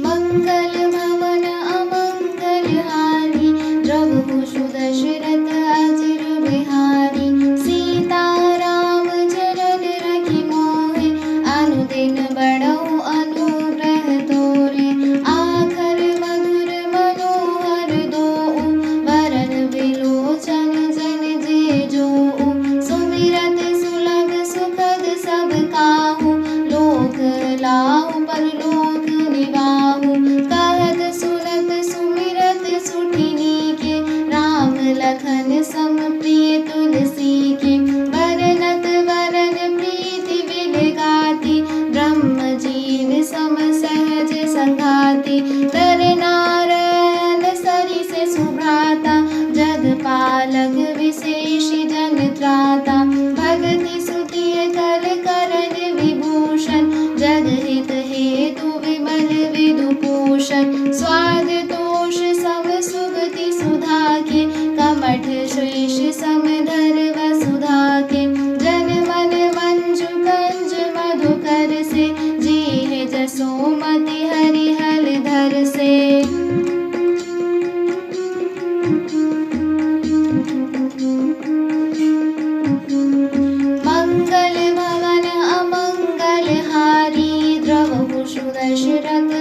मंगल भवन अमंगल हारी, प्रभु सुदशरथ अजिर बिहारी। सीता राम चरण रखि मोहे, अनुदिन बढ़ऊ अनुग्रह तोरे। आखर मधुर मनोहर दोऊ, वरन विलोचन जन जे जोऊ। सुमिरत सुलभ सुखद सब काहू, लोक लाहु परलोक निवाहु। कहत सुनत सुमिरत सुठिनी के, राम लखन सम प्रिय तुलसी के। बरनत वरन प्रीति विगाति, ब्रह्म जीव सम सहज संगाति। तर नारायण सरिस सुभ्राता, जगपालक विशेष जन त्राता। भगति सुतिय कर करन विभूषण, जगहित हेतु विमल विदुभूषण। स्वाद तोष सम सुगति सुधा के, कमठ शेष समधर वसुधा के। जन मन मंजु कंज मधुकर से, जीह जसोमति हरिहर धर से। मंगल भवन अमंगल हारी, द्रवहु सुदशरथ